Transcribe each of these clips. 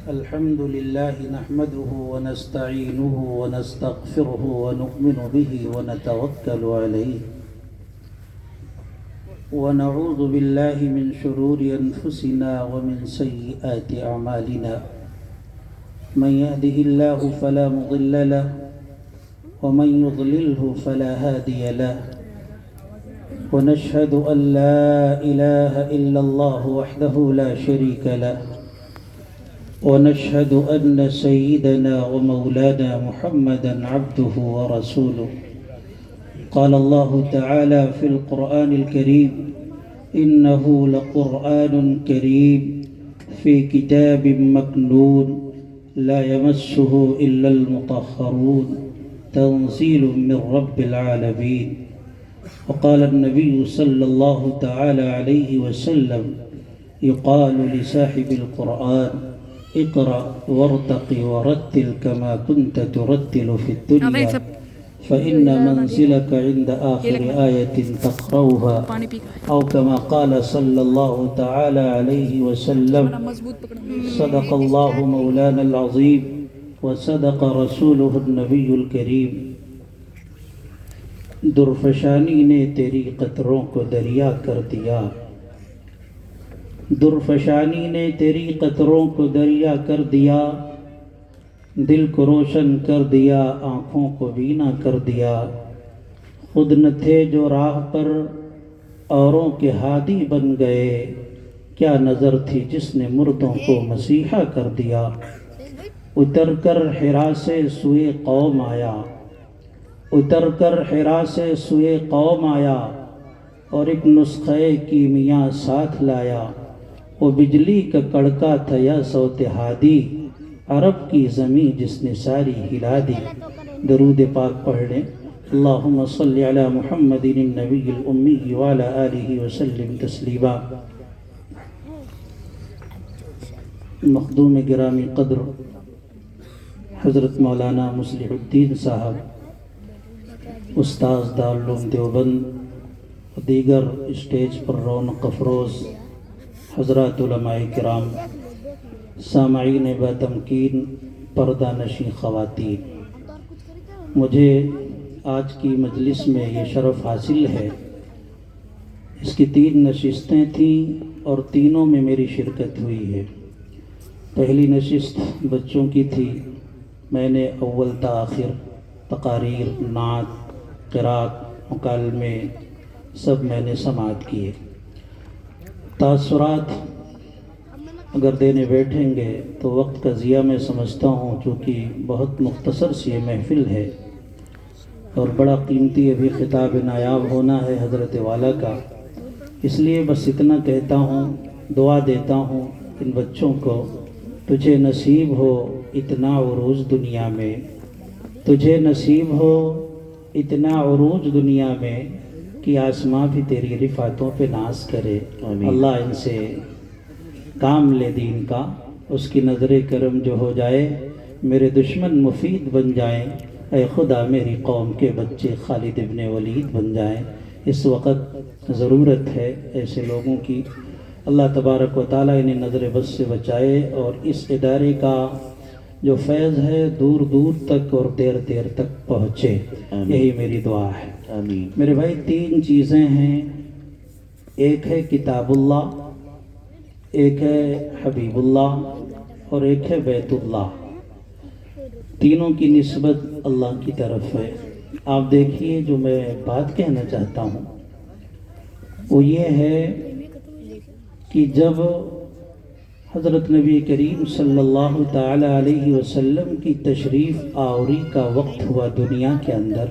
الحمد لله نحمده ونستعينه ونستغفره ونؤمن به ونتوكل عليه ونعوذ بالله من شرور أنفسنا ومن سيئات أعمالنا من يهده الله فلا مضل له ومن يضلله فلا هادي له ونشهد أن لا إله إلا الله وحده لا شريك له ونشهد أن سيدنا ومولانا محمدا عبده ورسوله قال الله تعالى في القرآن الكريم إنه لقرآن كريم في كتاب مكنون لا يمسه إلا المطهرون تنزيل من رب العالمين وقال النبي صلى الله تعالى عليه وسلم يقال لصاحب القرآن اقرأ وارتق ورتل كما كنت ترتل في الدنيا فإن منزلك عند آخر آية تقرأها أو كما قال صلى الله تعالى عليه وسلم صدق الله مولانا العظيم وصدق رسوله النبي الكريم درفشانی نے تیری قطروں کو دریا کر دیا درفشانی نے تیری قطروں کو دریا کر دیا دل کو روشن کر دیا آنکھوں کو بینا کر دیا خود نہ تھے جو راہ پر اوروں کے ہادی بن گئے کیا نظر تھی جس نے مردوں کو مسیحا کر دیا اتر کر حرا سے سوئے قوم آیا اتر کر حرا سے سوئے قوم آیا اور ایک نسخہ کیمیا ساتھ لایا وہ بجلی کا کڑکا تھا یا صوت ہادی عرب کی زمین جس نے ساری ہلا دی درود پاک پڑھ لیں اللہم صلی علی محمد النبی الامی وعلی آلہ وسلم تسلیما مخدوم گرامی قدر حضرت مولانا مصلح الدین صاحب استاذ دارالعلوم دیوبند دیگر اسٹیج پر رونق افروز حضرات علماء کرام سامعین باتمکین پردہ نشین خواتین مجھے آج کی مجلس میں یہ شرف حاصل ہے اس کی 3 نشستیں تھیں اور تینوں میں میری شرکت ہوئی ہے پہلی نشست بچوں کی تھی میں نے اول تا آخر تقاریر نعت قرات مکالمے سب میں نے سماعت کیے تاثرات اگر دینے بیٹھیں گے تو وقت کا ضیاع میں سمجھتا ہوں چونکہ بہت مختصر سی یہ محفل ہے اور بڑا قیمتی ابھی خطاب نایاب ہونا ہے حضرت والا کا اس لیے بس اتنا کہتا ہوں دعا دیتا ہوں ان بچوں کو تجھے نصیب ہو اتنا عروج دنیا میں تجھے نصیب ہو اتنا عروج دنیا میں کہ آسماں بھی تیری رفعتوں پہ ناز کرے اللہ ان سے کام لے دین کا اس کی نظر کرم جو ہو جائے میرے دشمن مفید بن جائیں اے خدا میری قوم کے بچے خالد ابن ولید بن جائیں اس وقت ضرورت ہے ایسے لوگوں کی اللہ تبارک و تعالیٰ انہیں نظر بس سے بچائے اور اس ادارے کا جو فیض ہے دور دور تک اور دیر دیر تک پہنچے یہی میری دعا ہے آمین میرے بھائی 3 چیزیں ہیں ایک ہے کتاب اللہ ایک ہے حبیب اللہ اور ایک ہے بیت اللہ تینوں کی نسبت اللہ کی طرف ہے آپ دیکھیے جو میں بات کہنا چاہتا ہوں وہ یہ ہے کہ جب حضرت نبی کریم صلی اللہ تعالی علیہ وسلم کی تشریف آوری کا وقت ہوا دنیا کے اندر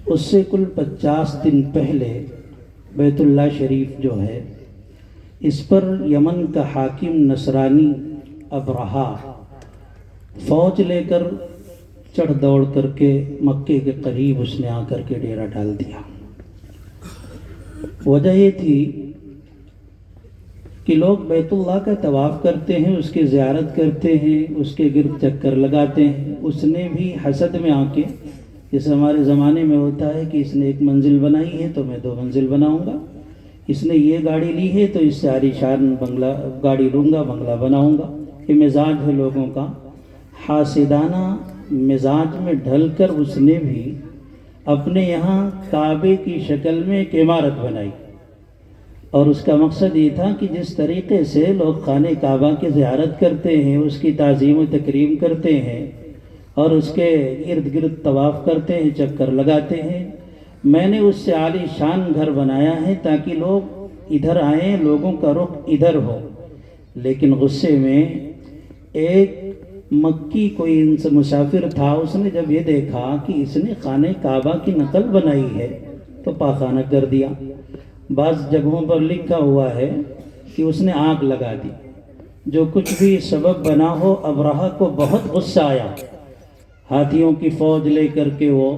اس سے کل 50 دن پہلے بیت اللہ شریف جو ہے اس پر یمن کا حاکم نصرانی ابرہا فوج لے کر چڑھ دوڑ کر کے مکے کے قریب اس نے آ کر کے ڈیرا ڈال دیا وجہ یہ تھی کہ لوگ بیت اللہ کا طواف کرتے ہیں اس کی زیارت کرتے ہیں اس کے گرد چکر لگاتے ہیں اس نے بھی حسد میں آ کے جیسے ہمارے زمانے میں ہوتا ہے کہ اس نے 1 منزل بنائی ہے تو میں 2 منزل بناؤں گا اس نے یہ گاڑی لی ہے تو اس سے عالی شان بنگلہ گاڑی لوں گا بنگلہ بناؤں گا یہ مزاج ہے لوگوں کا، حاسدانہ مزاج میں ڈھل کر اس نے بھی اپنے یہاں کعبے کی شکل میں ایک عمارت بنائی، اور اس کا مقصد یہ تھا کہ جس طریقے سے لوگ خانہ کعبہ کی زیارت کرتے ہیں، اس کی تعظیم و تکریم کرتے ہیں اور اس کے ارد گرد طواف کرتے ہیں، چکر لگاتے ہیں، میں نے اس سے عالی شان گھر بنایا ہے تاکہ لوگ ادھر آئیں، لوگوں کا رخ ادھر ہو۔ لیکن غصے میں ایک مکی کوئی ان سے مسافر تھا، اس نے جب یہ دیکھا کہ اس نے خانہ کعبہ کی نقل بنائی ہے تو پاخانہ کر دیا۔ بعض جگہوں پر لکھا ہوا ہے کہ اس نے آگ لگا دی۔ جو کچھ بھی سبب بنا ہو، ابرہہ کو بہت غصہ آیا، ہاتھیوں کی فوج لے کر کے وہ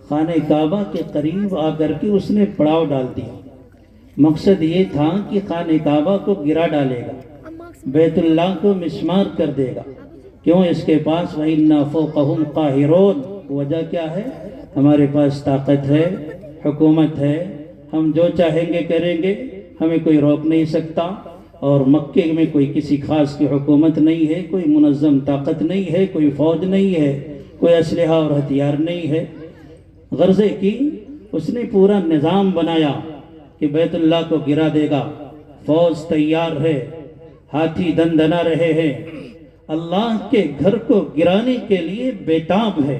خانہ کعبہ کے قریب آ کر کے اس نے پڑاؤ ڈال دیا۔ مقصد یہ تھا کہ خانہ کعبہ کو گرا ڈالے گا، بیت اللہ کو مسمار کر دے گا۔ کیوں؟ اس کے پاس وَإِنَّا فَوْقَهُمْ قَاهِرُونَ، وجہ کیا ہے؟ ہمارے پاس طاقت ہے، حکومت ہے، ہم جو چاہیں گے کریں گے، ہمیں کوئی روک نہیں سکتا۔ اور مکے میں کوئی کسی خاص کی حکومت نہیں ہے، کوئی منظم طاقت نہیں ہے، کوئی فوج نہیں ہے، کوئی اسلحہ اور ہتھیار نہیں ہے۔ غرضے کی اس نے پورا نظام بنایا کہ بیت اللہ کو گرا دے گا، فوج تیار ہے، ہاتھی دندنا رہے ہیں، اللہ کے گھر کو گرانے کے لیے بیتاب ہے۔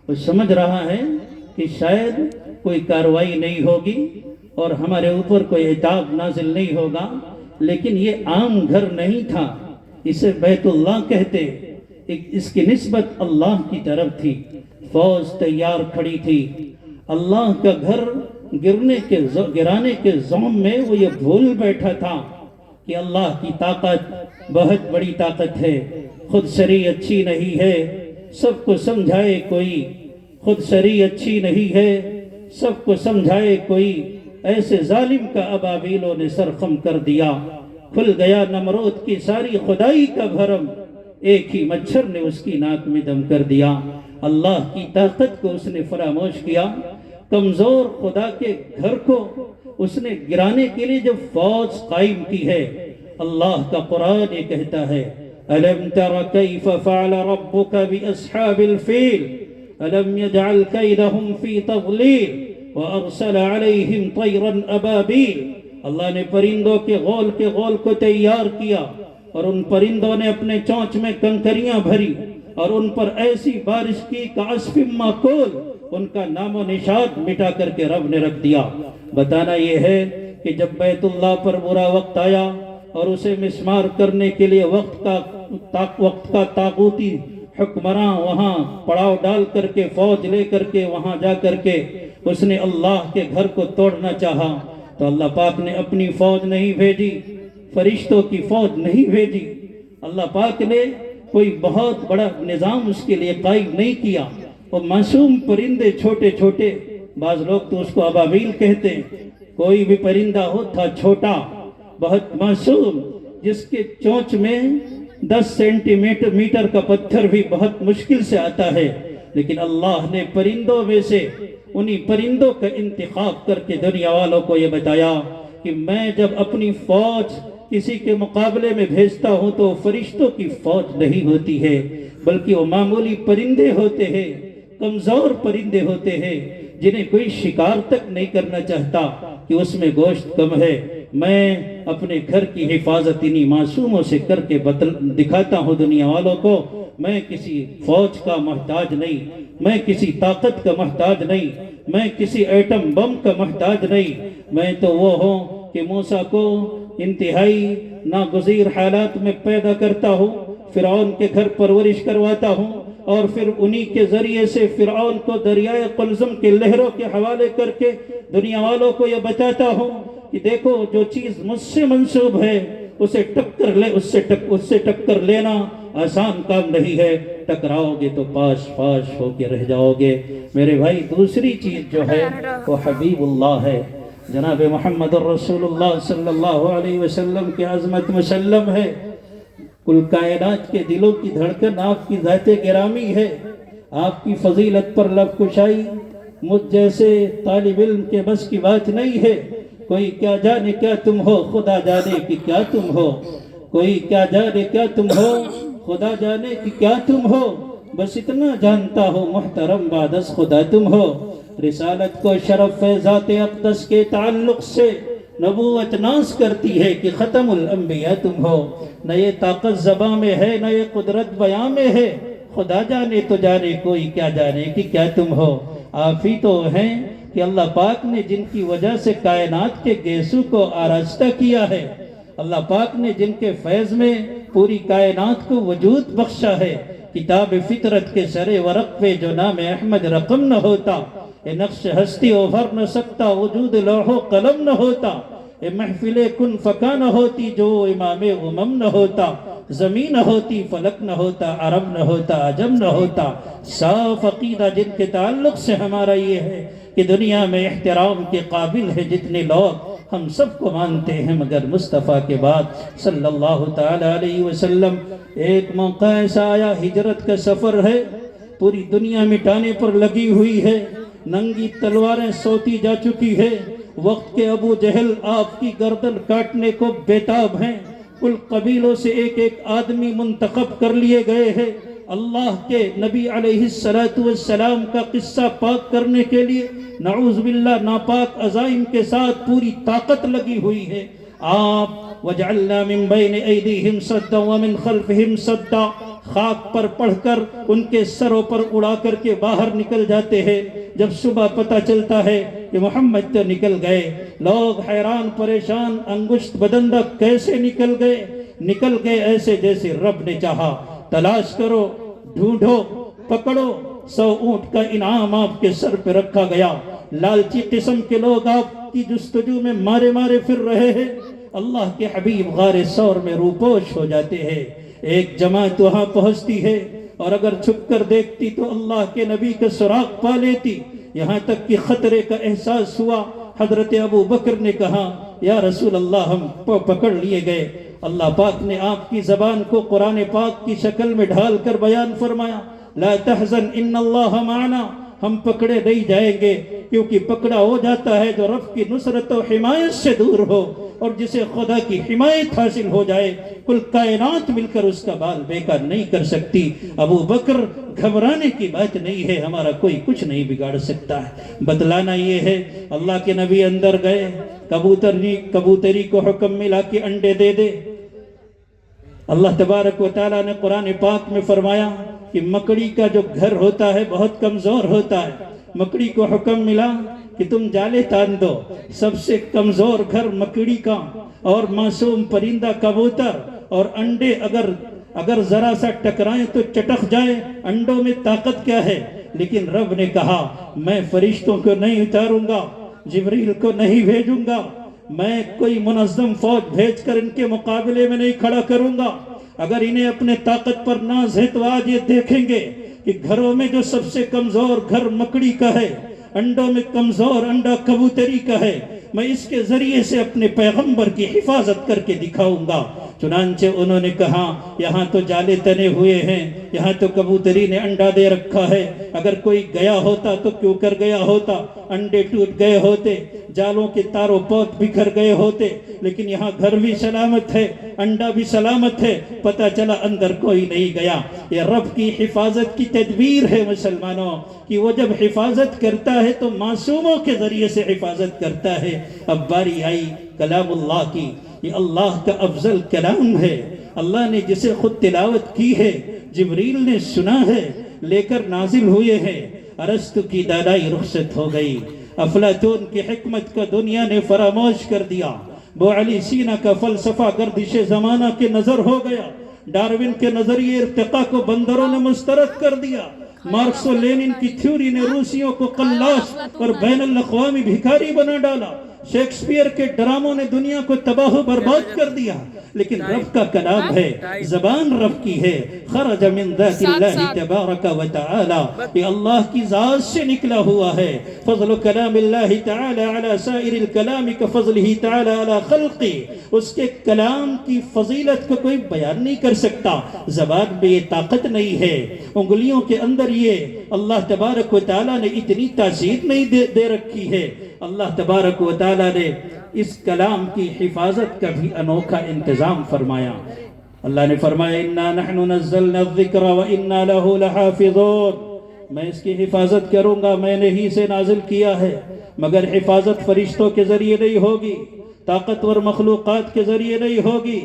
وہ سمجھ رہا ہے کہ شاید کوئی کارروائی نہیں ہوگی اور ہمارے اوپر کوئی عتاب نازل نہیں ہوگا، لیکن یہ عام گھر نہیں تھا، اسے بیت اللہ کہتے، اس کی نسبت اللہ کی طرف تھی۔ فوج تیار کھڑی تھی، اللہ کا گھر گرانے کے زوم میں وہ یہ بھول بیٹھا تھا کہ اللہ کی طاقت بہت بڑی طاقت ہے، خود سری اچھی نہیں ہے، سب کو سمجھائے کوئی، خود سری اچھی نہیں ہے، سب کو سمجھائے کوئی، ایسے ظالم کا ابابیلوں نے سرخم کر دیا، کھل گیا نمرود کی ساری خدائی کا بھرم، ایک ہی مچھر نے اس کی ناک میں دم کر دیا۔ اللہ کی طاقت کو اس نے فراموش کیا، کمزور خدا کے گھر کو اس نے گرانے کے لیے جب فوج قائم کی ہے۔ اللہ کا قرآن یہ کہتا ہے أَلَمْ تَرَ كَيْفَ فَعَلَ رَبُّكَ بِأَصْحَابِ الْفِيلِ أَلَمْ يَجْعَلْ كَيْدَهُمْ فِي تَضْلِيلٍ وَأَرْسَلَ عَلَيْهِمْ طَيْرًا أَبَابِيلَ۔ اللہ نے پرندوں کے غول کو تیار کیا اور ان پرندوں نے اپنے چونچ میں کنکریاں بھری اور ان پر ایسی بارش کی کعصف ماکول، ان کا نام و نشان مٹا کر کے رب نے رکھ دیا۔ بتانا یہ ہے کہ جب بیت اللہ پر برا وقت آیا اور اسے مسمار کرنے کے لیے وقت کا طاغوتی حکمراں وہاں پڑاؤ ڈال کر کے فوج لے کر کے وہاں جا کر کے اس نے اللہ کے گھر کو توڑنا چاہا، تو اللہ پاک نے اپنی فوج نہیں بھیجی، فرشتوں کی فوج نہیں بھیجی، اللہ پاک نے کوئی بہت بڑا نظام اس کے لیے قائم نہیں کیا۔ وہ معصوم پرندے چھوٹے چھوٹے، بعض لوگ تو اس کو ابابیل کہتے ہیں، کوئی بھی پرندہ ہو تھا چھوٹا بہت معصوم، جس کے چونچ میں 10 سینٹی میٹر کا پتھر بھی بہت مشکل سے آتا ہے، لیکن اللہ نے پرندوں میں سے انہی پرندوں کا انتخاب کر کے دنیا والوں کو یہ بتایا کہ میں جب اپنی فوج کسی کے مقابلے میں بھیجتا ہوں تو فرشتوں کی فوج نہیں ہوتی ہے، بلکہ وہ معمولی پرندے ہوتے ہیں، کمزور پرندے ہوتے ہیں، جنہیں کوئی شکار تک نہیں کرنا چاہتا کہ اس میں گوشت کم ہے۔ میں اپنے گھر کی حفاظت انہی معصوموں سے کر کے دکھاتا ہوں دنیا والوں کو، میں کسی فوج کا محتاج نہیں، میں کسی طاقت کا محتاج نہیں، میں کسی ایٹم بم کا محتاج نہیں، میں تو وہ ہوں کہ موسیٰ کو انتہائی ناگزیر حالات میں پیدا کرتا ہوں، فرعون کے گھر پرورش کرواتا ہوں، اور پھر انہی کے ذریعے سے فرعون کو دریائے قلزم کے لہروں کے حوالے کر کے دنیا والوں کو یہ بتاتا ہوں کہ دیکھو جو چیز مجھ سے منسوب ہے اسے ٹکر لینا آسان کام نہیں ہے، ٹکراؤ گے تو پاش پاش ہو کے رہ جاؤ گے۔ میرے بھائی دوسری چیز جو ہے وہ حبیب اللہ ہے، جناب محمد الرسول اللہ صلی اللہ علیہ وسلم کی عظمت مسلم ہے، کل کائنات کے دلوں کی دھڑکن آپ کی ذات گرامی ہے، آپ کی فضیلت پر لب کشائی مجھ جیسے طالب علم کے بس کی بات نہیں ہے، کوئی کیا جانے کیا تم ہو، خدا جانے کہ کیا تم ہو، کوئی کیا جانے کیا تم ہو، خدا جانے کہ کیا تم ہو، بس اتنا جانتا ہو محترم بعد از خدا تم ہو۔ رسالت کو شرف ذات اقدس کے تعلق سے نبوت ناز کرتی ہے کہ ختم الانبیاء تم ہو۔ نہ یہ طاقت زباں میں ہے، نہ یہ قدرت بیاں میں ہے، خدا جانے تو جانے کوئی کیا جانے کہ کیا تم ہو۔ آپ ہی تو ہیں کہ اللہ پاک نے جن کی وجہ سے کائنات کے گیسو کو آراستہ کیا ہے، اللہ پاک نے جن کے فیض میں پوری کائنات کو وجود بخشا ہے۔ کتاب فطرت کے سر ورق پہ جو نام احمد رقم نہ ہوتا، یہ نقش ہستی ابھر نہ سکتا، وجود لوح و قلم نہ ہوتا، یہ محفل کن فکا نہ ہوتی جو امام امم نہ ہوتا، زمین نہ ہوتی، فلک نہ ہوتا، عرب نہ ہوتا، عجم نہ ہوتا۔ صاف عقیدہ جن کے تعلق سے ہمارا یہ ہے کہ دنیا میں احترام کے قابل ہے جتنے لوگ، ہم سب کو مانتے ہیں مگر مصطفیٰ کے بعد صلی اللہ تعالی علیہ وسلم۔ ایک موقع ایسا آیا، ہجرت کا سفر ہے، پوری دنیا مٹانے پر لگی ہوئی ہے، ننگی تلواریں سوتی جا چکی ہے، وقت کے ابو جہل آپ کی گردن کاٹنے کو بیتاب ہیں، کل قبیلوں سے ایک ایک آدمی منتخب کر لیے گئے ہیں، اللہ کے نبی علیہ السلام کا قصہ پاک کرنے کے لیے نعوذ باللہ ناپاک عزائم کے ساتھ پوری طاقت لگی ہوئی ہے۔ آپ وَجَعَلْنَا مِن بَيْنِ أَيْدِيهِمْ صَدًّا وَمِن خَلْفِهِمْ صَدًّا خاک پر پڑھ کر ان کے سروں پر اڑا کر کے باہر نکل جاتے ہیں۔ جب صبح پتہ چلتا ہے کہ محمد تو نکل گئے، لوگ حیران پریشان، انگشت بدندہ کیسے نکل گئے ایسے جیسے رب نے چاہا۔ تلاش کرو، ڈھونڈو، پکڑو، 100 اونٹ کا انعام آپ کے سر پہ رکھا گیا۔ لالچی قسم کے لوگ آپ کی جستجو میں مارے مارے پھر رہے ہیں، اللہ کے حبیب غار ثور میں روپوش ہو جاتے ہیں۔ ایک جماعت وہاں پہنچتی ہے اور اگر چھپ کر دیکھتی تو اللہ کے نبی کا سراغ پا لیتی، یہاں تک کہ خطرے کا احساس ہوا۔ حضرت ابو بکر نے کہا یا رسول اللہ ہم پکڑ لیے گئے۔ اللہ پاک نے آپ کی زبان کو قرآن پاک کی شکل میں ڈھال کر بیان فرمایا، لا تحزن ان اللہ معنا، ہم پکڑے نہیں جائیں گے، کیونکہ پکڑا ہو جاتا ہے جو رب کی نصرت و حمایت سے دور ہو، اور جسے خدا کی حمایت حاصل ہو جائے کل کائنات مل کر اس کا بال بیکار نہیں کر سکتی۔ ابو بکر گھبرانے کی بات نہیں ہے، ہمارا کوئی کچھ نہیں بگاڑ سکتا ہے۔ بتلانا یہ ہے، اللہ کے نبی اندر گئے، کبوتری کو حکم ملا کہ انڈے دے دے۔ اللہ تبارک و تعالیٰ نے قرآن پاک میں فرمایا کہ مکڑی کا جو گھر ہوتا ہے بہت کمزور ہوتا ہے، مکڑی کو حکم ملا کہ تم جالے تان دو۔ سب سے کمزور گھر مکڑی کا، اور معصوم پرندہ کبوتر، اور انڈے اگر ذرا سا ٹکرائیں تو چٹک جائے، انڈوں میں طاقت کیا ہے؟ لیکن رب نے کہا میں فرشتوں کو نہیں اتاروں گا، جبریل کو نہیں بھیجوں گا، میں کوئی منظم فوج بھیج کر ان کے مقابلے میں نہیں کھڑا کروں گا۔ اگر انہیں اپنے طاقت پر ناز ہے تو آج یہ دیکھیں گے کہ گھروں میں جو سب سے کمزور گھر مکڑی کا ہے، انڈوں میں کمزور انڈا کبوتری کا ہے، میں اس کے ذریعے سے اپنے پیغمبر کی حفاظت کر کے دکھاؤں گا۔ چنانچہ انہوں نے کہا یہاں تو جالے تنے ہوئے ہیں، یہاں تو کبوتری نے انڈا دے رکھا ہے، اگر کوئی گیا ہوتا تو کیوں کر گیا ہوتا، انڈے ٹوٹ گئے ہوتے، جالوں کے تاروں پوت بکھر گئے ہوتے، لیکن یہاں گھر بھی سلامت ہے، انڈا بھی سلامت ہے، پتہ چلا اندر کوئی نہیں گیا۔ یہ رب کی حفاظت کی تدبیر ہے مسلمانوں، کہ وہ جب حفاظت کرتا ہے تو معصوموں کے ذریعے سے حفاظت کرتا ہے۔ اب باری آئی کلام اللہ کی، یہ اللہ کا افضل کلام ہے، اللہ نے جسے خود تلاوت کی ہے، جبریل نے سنا ہے، لے کر نازل ہوئے ہیں۔ ارسطو کی دانائی رخصت ہو گئی، افلاطون کی حکمت کو دنیا نے فراموش کر دیا، ابو علی سینا کا فلسفہ گردش زمانہ کے نظر ہو گیا، ڈاروین کے نظریے ارتقاء کو بندروں نے مسترد کر دیا، مارکس و لینن کی تھیوری نے روسیوں کو قلاش اور بین الاقوامی بھکاری بنا ڈالا، شیکسپیئر کے ڈراموں نے دنیا کو تباہ و برباد کر دیا، لیکن رب کا کلام ہے، زبان رب کی ہے، خرج من ذات اللہ تبارک و تعالی، یہ اللہ کی ذات سے نکلا ہوا ہے۔ فضل کلام اللہ تعالی علی سائر الکلام کفضلہ تعالی علی خلقہ، اس کے کلام کی فضیلت کو کوئی بیان نہیں کر سکتا، زبان میں یہ طاقت نہیں ہے، انگلیوں کے اندر یہ اللہ تبارک و تعالی نے اتنی تاثیر نہیں دے رکھی ہے، اللہ تبارک و تعالیٰ نے اس کلام کی حفاظت کا بھی انوکھا انتظام فرمایا۔ اللہ نے فرمایا اِنَّا نَحْنُ نَزَّلْنَا الذِّكْرَ وَإِنَّا لَهُ لَحَافِظُونَ، میں اس کی حفاظت کروں گا، میں نے ہی سے نازل کیا ہے، مگر حفاظت فرشتوں کے ذریعے نہیں ہوگی، طاقتور مخلوقات کے ذریعے نہیں ہوگی،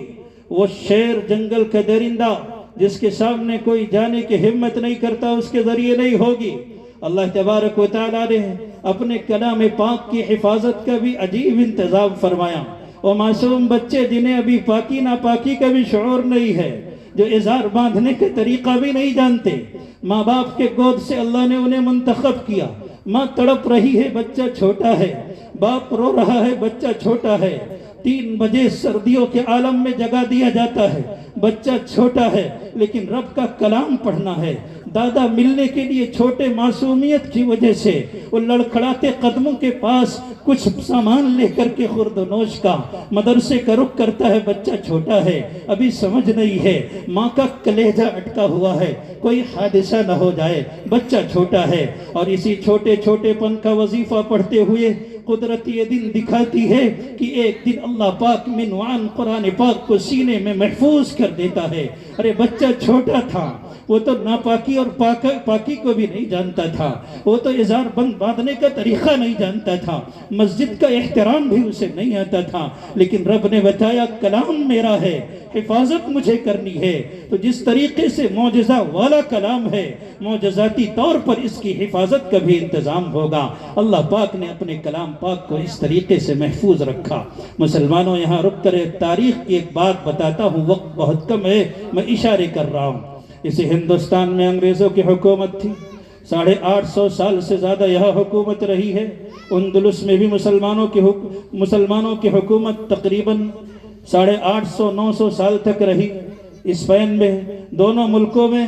وہ شیر جنگل کا درندہ جس کے سامنے کوئی جانے کی ہمت نہیں کرتا اس کے ذریعے نہیں ہوگی۔ اللہ تبارک و تعالیٰ نے اپنے کلام پاک کی حفاظت کا بھی عجیب انتظام فرمایا۔ وہ معصوم بچے جنہیں ابھی پاکی ناپاکی کا بھی شعور نہیں ہے، جو ازار باندھنے کے طریقہ بھی نہیں جانتے، ماں باپ کے گود سے اللہ نے انہیں منتخب کیا، ماں تڑپ رہی ہے، بچہ چھوٹا ہے، باپ رو رہا ہے، بچہ چھوٹا ہے، 3 بجے سردیوں کے عالم میں جگا دیا جاتا ہے، بچہ چھوٹا ہے، لیکن رب کا کلام پڑھنا ہے۔ دادا ملنے کے لیے چھوٹے معصومیت کی وجہ سے وہ لڑکھڑاتے قدموں کے پاس کچھ سامان لے کر کے خورد و نوش کا مدرسے کا رخ کرتا ہے، بچہ چھوٹا ہے، ابھی سمجھ نہیں ہے، ماں کا کلیجہ اٹکا ہوا ہے، کوئی حادثہ نہ ہو جائے، بچہ چھوٹا ہے۔ اور اسی چھوٹے چھوٹے پن کا وظیفہ پڑھتے ہوئے قدرت یہ دن دکھاتی ہے کہ ایک دن اللہ پاک منوان قرآن پاک کو سینے میں محفوظ کر دیتا ہے۔ ارے بچہ چھوٹا تھا، وہ تو ناپاکی اور پاکی کو بھی نہیں جانتا تھا، وہ تو ازار بند باندھنے کا طریقہ نہیں جانتا تھا، مسجد کا احترام بھی اسے نہیں آتا تھا، لیکن رب نے بتایا کلام میرا ہے، حفاظت مجھے کرنی ہے۔ تو جس طریقے سے معجزہ والا کلام ہے، معجزاتی طور پر اس کی حفاظت کا بھی انتظام ہوگا۔ اللہ پاک نے اپنے کلام پاک کو اس طریقے سے محفوظ رکھا۔ مسلمانوں یہاں رک کر تاریخ کی ایک بات بتاتا ہوں، وقت بہت کم ہے، میں اشارے کر رہا ہوں۔ اسی ہندوستان میں انگریزوں کی حکومت تھی، 850 سال سے زیادہ یہاں حکومت رہی ہے۔ اندلس میں بھی مسلمانوں کی حکومت تقریباً 850-900 سال تک رہی۔ اسپین میں، دونوں ملکوں میں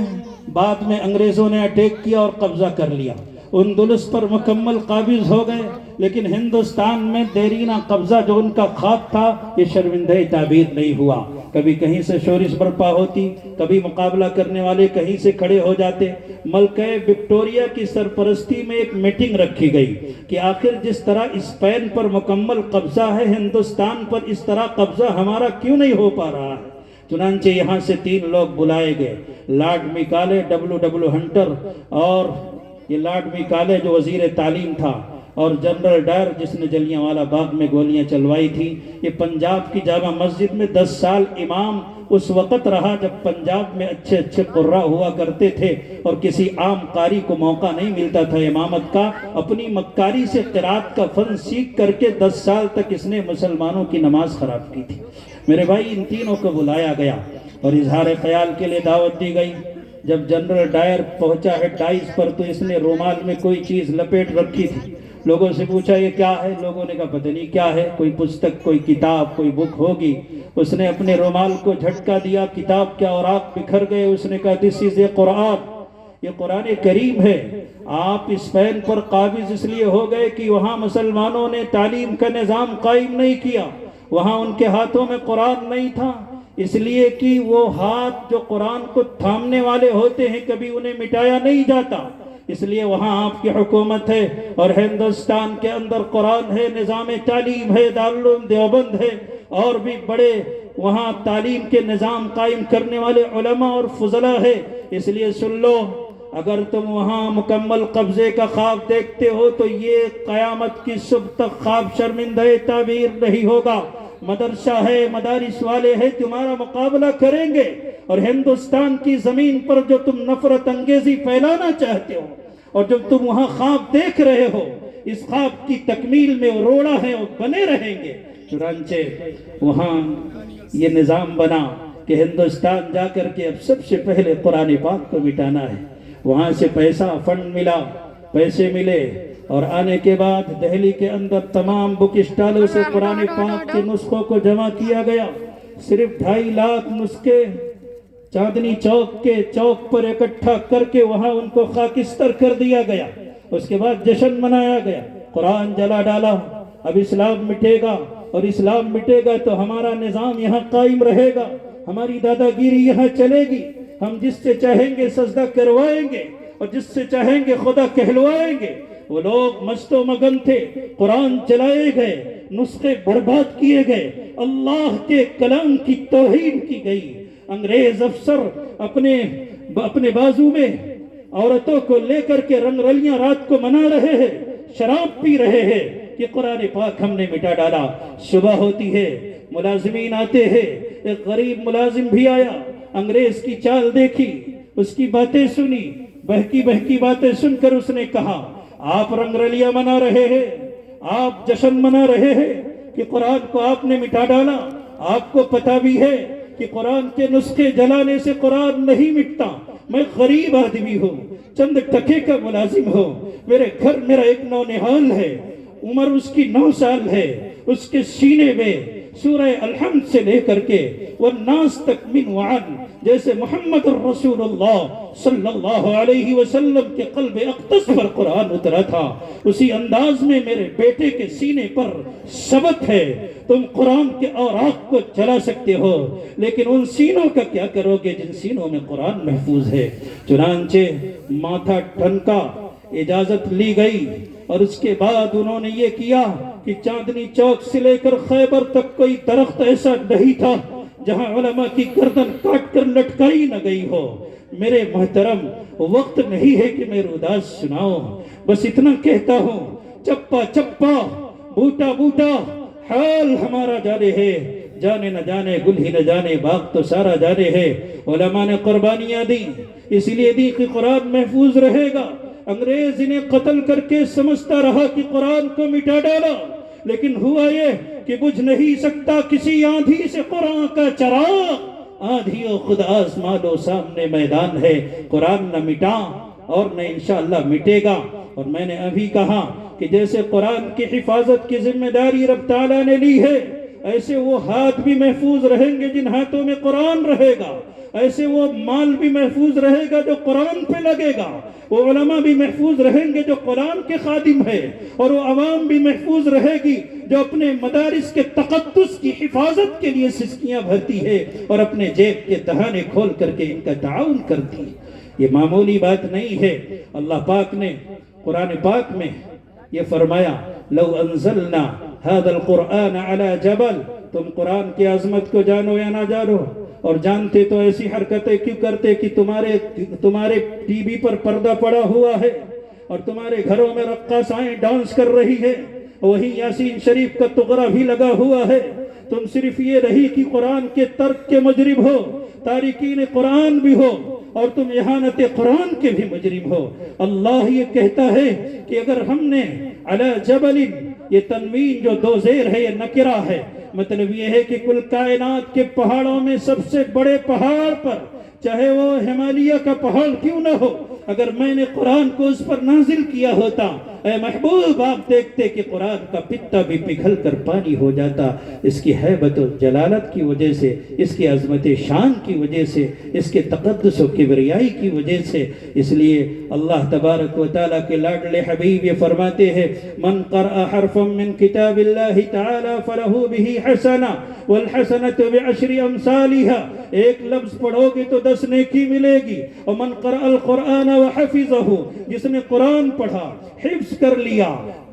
بعد میں انگریزوں نے اٹیک کیا اور قبضہ کر لیا، اندلس پر مکمل قابض ہو گئے، لیکن ہندوستان میں دیرینہ قبضہ جو ان کا خواب تھا یہ شرمندہ تعبیر نہیں ہوا۔ کبھی کہیں سے شورش برپا ہوتی، کبھی مقابلہ کرنے والے کہیں سے کھڑے ہو جاتے۔ ملکہ وکٹوریہ کی سرپرستی میں ایک میٹنگ رکھی گئی کہ آخر جس طرح اسپین پر مکمل قبضہ ہے، ہندوستان پر اس طرح قبضہ ہمارا کیوں نہیں ہو پا رہا ہے۔ چنانچہ یہاں سے 3 لوگ بلائے گئے، لارڈ میکالے، ڈبلو ہنٹر، اور یہ لارڈ میکالے جو وزیر تعلیم تھا، اور جنرل ڈائر جس نے جلیانوالہ باغ میں گولیاں چلوائی تھی۔ یہ پنجاب کی جامع مسجد میں 10 سال امام اس وقت رہا جب پنجاب میں اچھے اچھے قراء ہوا کرتے تھے اور کسی عام قاری کو موقع نہیں ملتا تھا امامت کا۔ اپنی مکاری سے قرات کا فن سیکھ کر کے 10 سال تک اس نے مسلمانوں کی نماز خراب کی تھی۔ میرے بھائی، ان تینوں کو بلایا گیا اور اظہار خیال کے لیے دعوت دی گئی۔ جب جنرل ڈائر پہنچا ہے ڈائز پر تو اس نے رومال میں کوئی چیز لپیٹ رکھی تھی۔ لوگوں سے پوچھا یہ کیا ہے؟ لوگوں نے کہا پتہ نہیں کیا ہے، کوئی پستک، کوئی کتاب، کوئی بک ہوگی۔ اس نے اپنے رومال کو جھٹکا دیا، کتاب کے اوراق بکھر گئے۔ اس نے کہا دس از اے قرآن، یہ قرآن کریم ہے۔ آپ اسپین پر قابض اس لیے ہو گئے کہ وہاں مسلمانوں نے تعلیم کا نظام قائم نہیں کیا، وہاں ان کے ہاتھوں میں قرآن نہیں تھا، اس لیے کہ وہ ہاتھ جو قرآن کو تھامنے والے ہوتے ہیں کبھی انہیں مٹایا نہیں جاتا، اس لیے وہاں آپ کی حکومت ہے۔ اور ہندوستان کے اندر قرآن ہے، نظام تعلیم ہے، دارالعلوم دیوبند ہے، اور بھی بڑے وہاں تعلیم کے نظام قائم کرنے والے علماء اور فضلاء ہے۔ اس لیے سن لو، اگر تم وہاں مکمل قبضے کا خواب دیکھتے ہو تو یہ قیامت کی صبح تک خواب شرمندہ تعبیر نہیں ہوگا۔ مدرسہ ہے، مدارس والے ہیں، تمہارا مقابلہ کریں گے، اور ہندوستان کی زمین پر جو تم نفرت انگیزی پھیلانا چاہتے ہو اور جو تم وہاں خواب دیکھ رہے ہو، اس خواب کی تکمیل میں وہ روڑا ہے اور بنے رہیں گے۔ چنانچہ وہاں یہ نظام بنا کہ ہندوستان جا کر کے اب سب سے پہلے قرآن پاک کو مٹانا ہے۔ وہاں سے پیسہ فنڈ ملا، پیسے ملے، اور آنے کے بعد دہلی کے اندر تمام بک اسٹالوں سے قرآن پاک کے نسخوں کو جمع کیا گیا۔ صرف 2.5 لاکھ نسخے چاندنی چوک کے چوک پر اکٹھا کر کے وہاں ان کو خاکستر کر دیا گیا۔ اس کے بعد جشن منایا گیا، قرآن جلا ڈالا۔ اب اسلام مٹے گا، اور اسلام مٹے گا تو ہمارا نظام یہاں قائم رہے گا، ہماری دادا گیری یہاں چلے گی، ہم جس سے چاہیں گے سجدہ کروائیں گے اور جس سے چاہیں گے خدا کہلوائیں گے۔ وہ لوگ مست و مگن تھے، قرآن چلائے گئے، نسخے برباد کیے گئے، اللہ کے کلام کی توہین کی گئی۔ انگریز افسر اپنے بازو میں عورتوں کو لے کر کے رنگ رلیاں رات کو منا رہے ہیں، شراب پی رہے ہیں کہ قرآن پاک ہم نے مٹا ڈالا۔ صبح ہوتی ہے، ملازمین آتے ہیں، ایک غریب ملازم بھی آیا، انگریز کی چال دیکھی، اس کی باتیں سنی، بہکی بہکی باتیں سن کر اس نے کہا آپ رنگ رلیاں منا رہے ہیں، آپ جشن منا رہے ہیں کہ قرآن کو آپ نے مٹا ڈالا، آپ کو پتہ بھی ہے کہ قرآن کے نسخے جلانے سے قرآن نہیں مٹتا، میں غریب آدمی ہوں، چند ٹکے کا ملازم ہوں، میرے گھر میرا ایک نونہال ہے، عمر اس کی 9 سال ہے، اس کے سینے میں سورہ الحمد سے لے کر کے والناس تک من وعن جیسے محمد الرسول اللہ صلی اللہ علیہ وسلم کے قلب اقدس پر قرآن اترا تھا، اسی انداز میں میرے بیٹے کے سینے پر ثبت ہے۔ تم قرآن کے اوراق کو جلا سکتے ہو لیکن ان سینوں کا کیا کرو گے جن سینوں میں قرآن محفوظ ہے؟ چنانچہ ماتھا ٹھنکا، اجازت لی گئی، اور اس کے بعد انہوں نے یہ کیا کہ چاندنی چوک سے لے کر خیبر تک کوئی درخت ایسا نہیں تھا جہاں علماء کی گردن کاٹ کر لٹکائی نہ گئی ہو۔ میرے محترم، وقت نہیں ہے کہ میں روداد سناؤں، بس اتنا کہتا ہوں، چپا چپا بوٹا بوٹا حال ہمارا جانے ہے، جانے نہ جانے گل ہی نہ جانے باغ تو سارا جانے ہے۔ علماء نے قربانیاں دی، اس لیے دی کہ قرآن محفوظ رہے گا۔ انگریز انہیں قتل کر کے سمجھتا رہا کہ قرآن کو مٹا ڈالا، لیکن ہوا یہ کہ بجھ نہیں سکتا کسی آندھی سے قرآن کا چراغ۔ آندھیوں خود آزمانوں سامنے میدان ہے، قرآن نہ مٹا اور نہ انشاءاللہ مٹے گا۔ اور میں نے ابھی کہا کہ جیسے قرآن کی حفاظت کی ذمہ داری رب تعالیٰ نے لی ہے، ایسے وہ ہاتھ بھی محفوظ رہیں گے جن ہاتھوں میں قرآن رہے گا، ایسے وہ مال بھی محفوظ رہے گا جو قرآن پہ لگے گا، وہ علماء بھی محفوظ رہیں گے جو قرآن کے خادم ہے، اور وہ عوام بھی محفوظ رہے گی جو اپنے مدارس کے تقدس کی حفاظت کے لیے سسکیاں بھرتی ہے اور اپنے جیب کے دہانے کھول کر کے ان کا تعاون کرتی ہے۔ یہ معمولی بات نہیں ہے۔ اللہ پاک نے قرآن پاک میں یہ فرمایا، لو انزلنا هذا القرآن على جبل، تم قرآن کی عظمت کو جانو یا نہ جانو، اور جانتے تو ایسی حرکتیں کیوں کرتے کہ تمہارے ٹی وی پر پردہ پڑا ہوا ہے اور تمہارے گھروں میں رقاصائیں ڈانس کر رہی ہے، وہی یاسین شریف کا تغرا بھی لگا ہوا ہے۔ تم صرف یہ نہیں کہ قرآن کے ترک کے مجرم ہو، تارکین قرآن بھی ہو، اور تم احانت قرآن کے بھی مجرم ہو۔ اللہ یہ کہتا ہے کہ اگر ہم نے علی جبل، یہ تنوین جو دو زیر ہے یہ نکرہ ہے، مطلب یہ ہے کہ کل کائنات کے پہاڑوں میں سب سے بڑے پہاڑ پر، چاہے وہ ہمالیہ کا پہاڑ کیوں نہ ہو، اگر میں نے قرآن کو اس پر نازل کیا ہوتا، اے محبوب آپ دیکھتے کہ قرآن کا پتا بھی پگھل کر پانی ہو جاتا، اس کی ہیبت و جلالت کی وجہ سے، اس کی عظمت شان کی وجہ سے، اس کے تقدس و کبریائی کی وجہ سے۔ اس لیے اللہ تبارک و تعالیٰ کے لاڈلے حبیب یہ فرماتے ہیں، من قرأ حرفا من کتاب اللہ تعالی فلہ بہ حسنہ والحسنۃ بعشر امثالها، ایک لفظ پڑھو گے تو 10 نیکی ملے گی۔ ومن قرأ القرآن وحفظہ، جس نے قرآن پڑھا، حفظ کر لیا،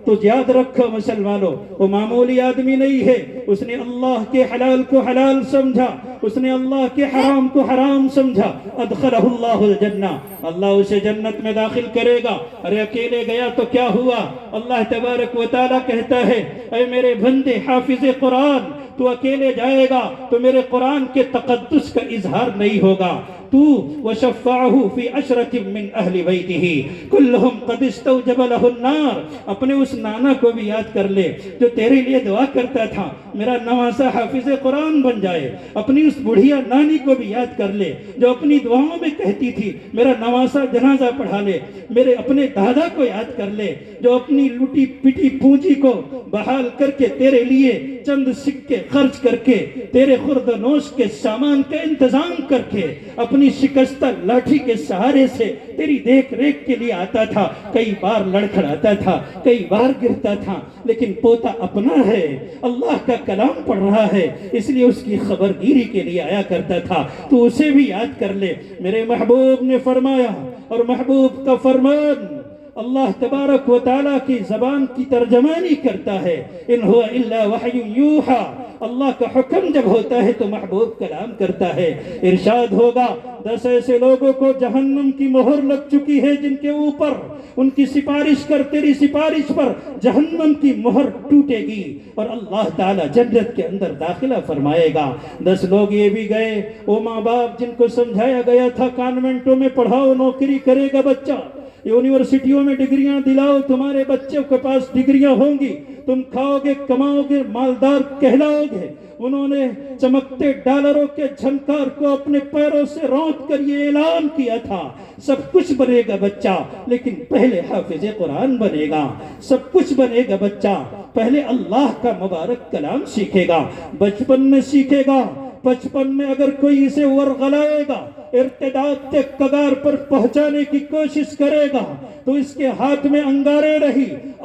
تو یاد رکھو مسلمانوں، وہ معمولی آدمی نہیں ہے، اس نے اللہ کے حلال کو حلال سمجھا، اس نے اللہ کے حرام کو حرام سمجھا، ادخلہ اللہ الجنہ، اللہ اسے جنت میں داخل کرے گا۔ ارے اکیلے گیا تو کیا ہوا؟ اللہ تبارک و تعالیٰ کہتا ہے، اے میرے بندے حافظ قرآن، تو اکیلے جائے گا تو میرے قرآن کے تقدس کا اظہار نہیں ہوگا۔ تو وشفعہ فی عشرۃ من اہل بیتہ کلہم قد استوجب لہ النار، اپنے اس نانا کو بھی یاد کر لے جو تیرے لیے دعا کرتا تھا میرا نواسا حافظ قرآن بن جائے، اپنی اس بڑھیا نانی کو بھی یاد کر لے جو اپنی دعاؤں میں کہتی تھی میرا نواسا جنازہ پڑھا لے، میرے اپنے دادا کو یاد کر لے جو اپنی لوٹی پٹی پونجی کو بحال کر کے تیرے لیے چند سکے خرچ کر کے، تیرے خرد و نوش کے سامان کا انتظام کر کے، اپنی شکستہ لاٹھی کے سہارے سے تیری دیکھ ریکھ کے لیے آتا تھا، کئی بار لڑکھڑاتا تھا، کئی بار گرتا تھا، لیکن پوتا اپنا ہے، اللہ کا کلام پڑھ رہا ہے، اس لیے اس کی خبرگیری کے لیے آیا کرتا تھا، تو اسے بھی یاد کر لے۔ میرے محبوب نے فرمایا، اور محبوب کا فرمان اللہ تبارک و تعالیٰ کی زبان کی ترجمانی کرتا ہے، ان ہوا الا وحی یوحا، اللہ کا حکم جب ہوتا ہے تو محبوب کلام کرتا ہے۔ ارشاد ہوگا 10 ایسے لوگوں کو جہنم کی مہر لگ چکی ہے جن کے اوپر ان کی سفارش کر، تیری سفارش پر جہنم کی مہر ٹوٹے گی اور اللہ تعالیٰ جنت کے اندر داخلہ فرمائے گا۔ 10 لوگ یہ بھی گئے، وہ ماں باپ جن کو سمجھایا گیا تھا کانوینٹوں میں پڑھاؤ نوکری کرے گا بچہ، یونیورسٹیوں میں ڈگریاں دلاؤ، تمہارے بچوں کے پاس ڈگریاں ہوں گی، تم کھاؤ گے کماؤ گے مالدار کہلاؤ گے۔ انہوں نے چمکتے ڈالروں کے جھنکار کو اپنے پیروں سے رونت کر یہ اعلان کیا تھا، سب کچھ بنے گا بچہ لیکن پہلے حافظ قرآن بنے گا، سب کچھ بنے گا بچہ پہلے اللہ کا مبارک کلام سیکھے گا، بچپن میں سیکھے گا۔ بچپن میں اگر کوئی اسے ورغلائے گا، ارتداد کے کگار پر پہنچانے کی کوشش کرے گا تو اس کے ہاتھ میں انگارے رہی،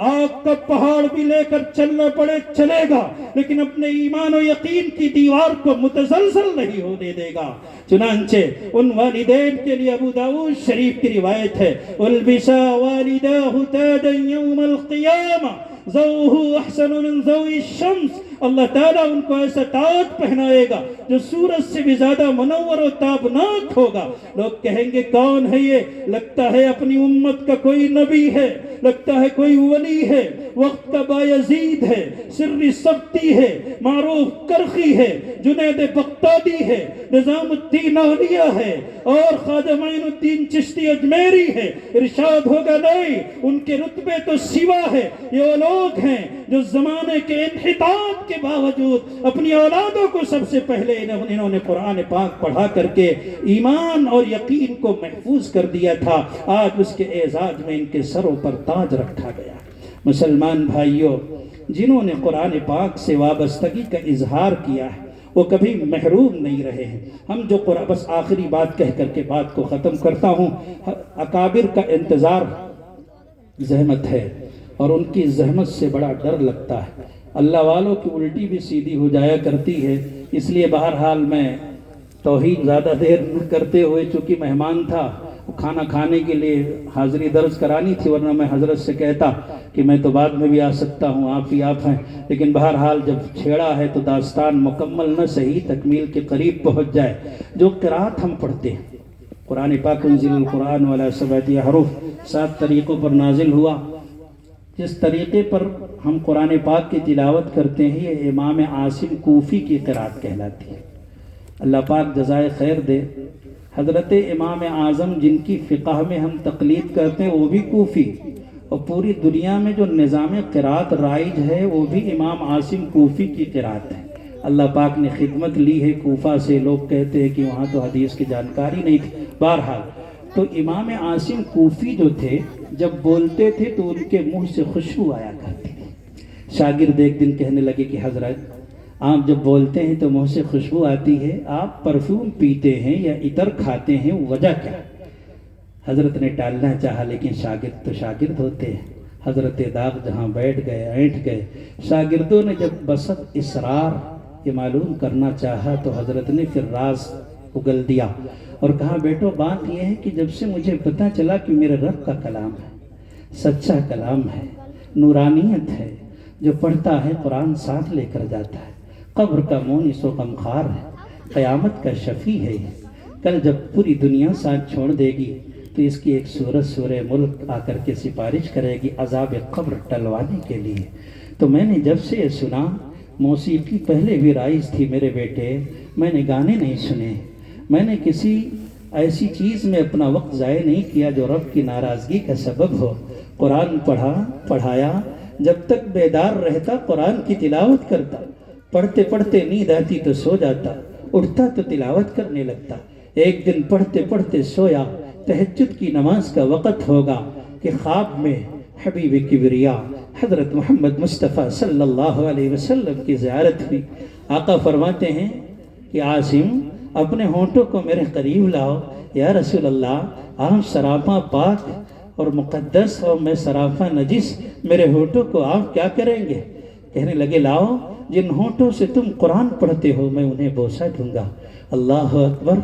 آگ کا پہاڑ بھی لے کر چلنا پڑے چلے گا، لیکن اپنے ایمان و یقین کی دیوار کو متزلزل نہیں ہونے دے گا۔ چنانچہ ان والدین کے لیے ابو داؤد شریف کی روایت ہے، البسا والداہ تاجا یوم القیامہ ضوءہ احسن من ضوء الشمس، اللہ تعالیٰ ان کو ایسا تاج پہنائے گا جو سورج سے بھی زیادہ منور و تابناک ہوگا۔ لوگ کہیں گے کون ہے یہ؟ لگتا ہے اپنی امت کا کوئی نبی ہے، لگتا ہے کوئی ولی ہے، وقت کا بایزید ہے، سری سبتی ہے، معروف کرخی ہے، جنید بغدادی ہے، نظام الدین اولیاء ہے اور خواجہ معین الدین چشتی اجمیری ہے۔ ارشاد ہوگا نہیں، ان کے رتبے تو سوا ہے، یہ وہ لوگ ہیں جو زمانے کے انحطاط کے باوجود اپنی اولادوں کو سب سے پہلے انہوں نے قرآن پاک پڑھا کر کے ایمان اور یقین کو محفوظ کر دیا تھا۔ آج اس کے اعزاز میں ان کے سروں پر تاج رکھا گیا۔ مسلمان بھائیوں، جنہوں نے قرآن پاک سے وابستگی کا اظہار کیا ہے وہ کبھی محروم نہیں رہے ہیں۔ ہم جو قرآن، بس آخری بات کہہ کر کے بات کو ختم کرتا ہوں، اکابر کا انتظار زحمت ہے اور ان کی زحمت سے بڑا ڈر لگتا ہے۔ اللہ والوں کی الٹی بھی سیدھی ہو جایا کرتی ہے، اس لیے بہرحال میں توحید زیادہ دیر کرتے ہوئے چونکہ مہمان تھا، کھانا کھانے کے لیے حاضری درج کرانی تھی، ورنہ میں حضرت سے کہتا کہ میں تو بعد میں بھی آ سکتا ہوں، آپ ہی آپ ہیں، لیکن بہرحال جب چھیڑا ہے تو داستان مکمل نہ صحیح تکمیل کے قریب پہنچ جائے۔ جو قرات ہم پڑھتے ہیں، قرآن پاک انزل القرآن وعلی سبعۃ احرف، 7 طریقوں پر نازل ہوا۔ جس طریقے پر ہم قرآن پاک کی تلاوت کرتے ہیں یہ امام عاصم کوفی کی قرات کہلاتی ہے۔ اللہ پاک جزائے خیر دے، حضرت امام اعظم جن کی فقہ میں ہم تقلید کرتے ہیں وہ بھی کوفی، اور پوری دنیا میں جو نظام قرات رائج ہے وہ بھی امام عاصم کوفی کی قرات ہے۔ اللہ پاک نے خدمت لی ہے کوفہ سے، لوگ کہتے ہیں کہ وہاں تو حدیث کی جانکاری نہیں تھی، بہرحال تو امام عاصم کوفی جو تھے جب بولتے تھے تو ان کے منہ سے خوشبو آیا کرتی تھی۔ شاگرد ایک دن کہنے لگے کہ حضرت آپ جب بولتے ہیں تو منہ سے خوشبو آتی ہے، آپ پرفیوم پیتے ہیں یا عطر کھاتے ہیں، وجہ کیا؟ حضرت نے ٹالنا چاہا لیکن شاگرد تو شاگرد ہوتے ہیں۔ حضرت داغ جہاں بیٹھ گئے، اینٹ گئے۔ شاگردوں نے جب بسط اسرار یہ معلوم کرنا چاہا تو حضرت نے پھر راز اگل دیا اور کہا بیٹو بات یہ ہے کہ جب سے مجھے پتہ چلا کہ میرے رب کا کلام ہے، سچا کلام ہے، نورانیت ہے، جو پڑھتا ہے قرآن ساتھ لے کر جاتا ہے، قبر کا مونس و غمخوار ہے، قیامت کا شفیع ہے، کل جب پوری دنیا ساتھ چھوڑ دے گی تو اس کی ایک سورت سورہ ملک آ کر کے سفارش کرے گی عذاب قبر ٹلوانے کے لیے۔ تو میں نے جب سے یہ سنا، موسیقی پہلے بھی رائج تھی میرے بیٹے، میں نے گانے نہیں سنے، میں نے کسی ایسی چیز میں اپنا وقت ضائع نہیں کیا جو رب کی ناراضگی کا سبب ہو۔ قرآن پڑھا، پڑھایا، جب تک بیدار رہتا قرآن کی تلاوت کرتا، پڑھتے پڑھتے نیند آتی تو سو جاتا، اٹھتا تو تلاوت کرنے لگتا۔ ایک دن پڑھتے پڑھتے سویا، تہجد کی نماز کا وقت ہوگا کہ خواب میں حبیب کبریا حضرت محمد مصطفیٰ صلی اللہ علیہ وسلم کی زیارت ہوئی۔ آقا فرماتے ہیں کہ عاصم اپنے ہونٹوں کو میرے قریب لاؤ، یا رسول اللہ آپ سراپا پاک اور مقدس اور میں سراپا نجس، میرے ہونٹوں کو آپ کیا کریں گے؟ کہنے لگے لاؤ، جن ہونٹوں سے تم قرآن پڑھتے ہو میں انہیں بوسہ دوں گا۔ اللہ اکبر!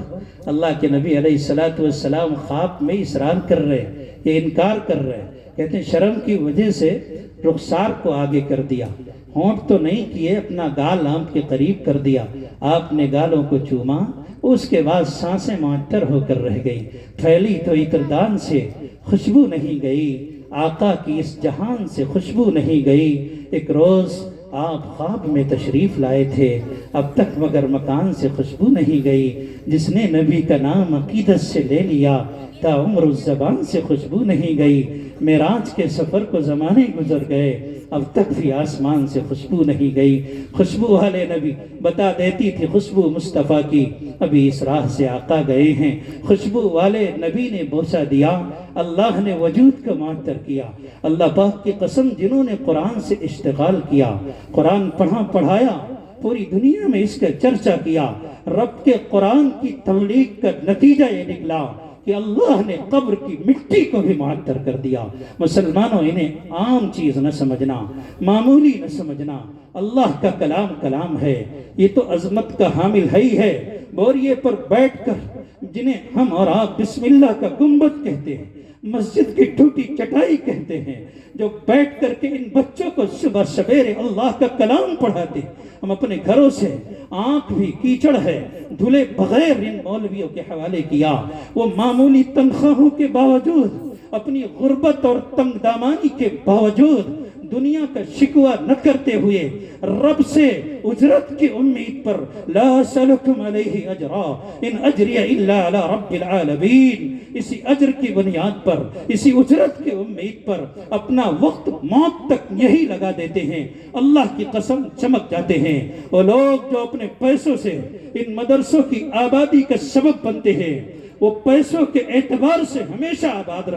اللہ کے نبی علیہ الصلوۃ والسلام خواب میں اصرار کر رہے، یہ انکار کر رہے کہتے ہیں شرم کی وجہ سے رخسار کو آگے کر دیا، ہونٹ تو نہیں کیے، اپنا گال آنکھ کے قریب کر دیا، آپ نے گالوں کو چوما، اس کے بعد سانسیں معطر ہو کر رہ گئی، پھیلی تو عطردان سے خوشبو نہیں گئی، آقا کی اس جہان سے خوشبو نہیں گئی۔ ایک روز آپ خواب میں تشریف لائے تھے، اب تک مگر مکان سے خوشبو نہیں گئی، جس نے نبی کا نام عقیدت سے لے لیا تا عمر اس زبان سے خوشبو نہیں گئی۔ معراج کے سفر کو زمانے گزر گئے، اب تک بھی آسمان سے خوشبو نہیں گئی۔ خوشبو والے نبی بتا دیتی تھی خوشبو مصطفیٰ کی، ابھی اس راہ سے آقا گئے ہیں۔ خوشبو والے نبی نے بوسہ دیا، اللہ نے وجود کا معطر کیا۔ اللہ پاک کی قسم، جنہوں نے قرآن سے اشتغال کیا، قرآن پڑھایا، پوری دنیا میں اس کا چرچا کیا، رب کے قرآن کی تبلیغ کا نتیجہ یہ نکلا کہ اللہ نے قبر کی مٹی کو بھی معطر کر دیا۔ مسلمانوں، انہیں عام چیز نہ سمجھنا، معمولی نہ سمجھنا، اللہ کا کلام کلام ہے، یہ تو عظمت کا حامل ہے ہی ہے۔ بوریے پر بیٹھ کر جنہیں ہم اور آپ بسم اللہ کا گنبد کہتے ہیں، مسجد کی ٹوٹی چٹائی کہتے ہیں، جو بیٹھ کر کے ان بچوں کو صبح سویرے اللہ کا کلام پڑھاتے، ہم اپنے گھروں سے آنکھ بھی کیچڑ ہے دھلے بغیر ان مولویوں کے حوالے کیا۔ وہ معمولی تنخواہوں کے باوجود، اپنی غربت اور تنگ دامانی کے باوجود دنیا کا شکوہ نہ کرتے ہوئے رب سے اجرت کی امید پر لا سلکم علیہ اجرا ان اجری الا علی رب العالمین، اسی اجر کی بنیاد پر، اسی اجرت کی امید پر اپنا وقت موت تک یہی لگا دیتے ہیں۔ اللہ کی قسم چمک جاتے ہیں وہ لوگ جو اپنے پیسوں سے ان مدرسوں کی آبادی کا سبب بنتے ہیں، وہ پیسوں کے اعتبار سے ہمیشہ آباد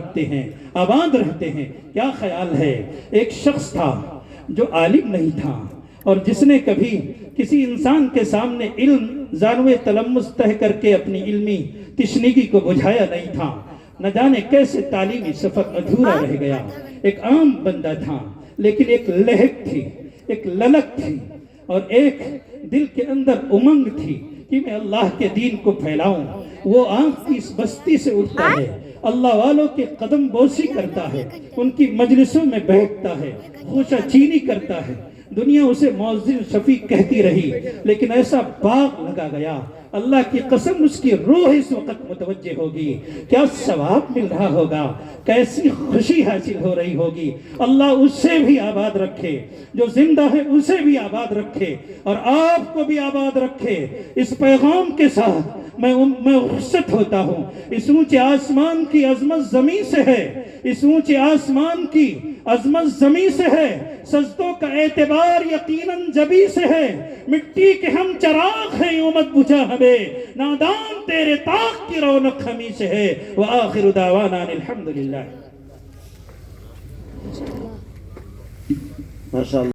رہتے ہیں۔ کیا خیال ہے، ایک شخص تھا جو عالم نہیں تھا، اور جس نے کبھی کسی انسان کے سامنے علم زانوِ تلمس تہ کر کے اپنی علمی تشنگی کو بجھایا نہیں تھا، نہ جانے کیسے تعلیمی سفر ادھورا رہ گیا۔ ایک عام بندہ تھا، لیکن ایک لہک تھی، ایک للک تھی، اور ایک دل کے اندر امنگ تھی کہ میں اللہ کے دین کو پھیلاؤں۔ وہ آنکھ کی اس بستی سے اٹھتا ہے، اللہ والوں کے قدم بوسی کرتا ہے، ان کی مجلسوں میں بیٹھتا ہے، خوشہ چینی کرتا ہے۔ دنیا اسے مؤذن شفیع کہتی رہی، لیکن ایسا باغ لگا گیا، اللہ کی قسم اس کی روح اس وقت متوجہ ہوگی، کیا ثواب مل رہا ہوگا، کیسی خوشی حاصل ہو رہی ہوگی۔ اللہ اسے بھی آباد رکھے، جو زندہ ہے اسے بھی آباد رکھے، اور آپ کو بھی آباد رکھے۔ اس پیغام کے ساتھ میں رخصت ہوتا ہوں۔ اس اونچے آسمان کی عظمت زمین سے ہے، اس اونچے آسمان کی عظمت زمین سے ہے، سجدوں کا اعتبار یقیناً جبی سے ہے۔ مٹی کے ہم چراغ ہیں، یوں مت بجھا ہمیں، نادان تیرے طاق کی رونق ہمیں سے ہے۔ وآخر دعوانا الحمدللہ۔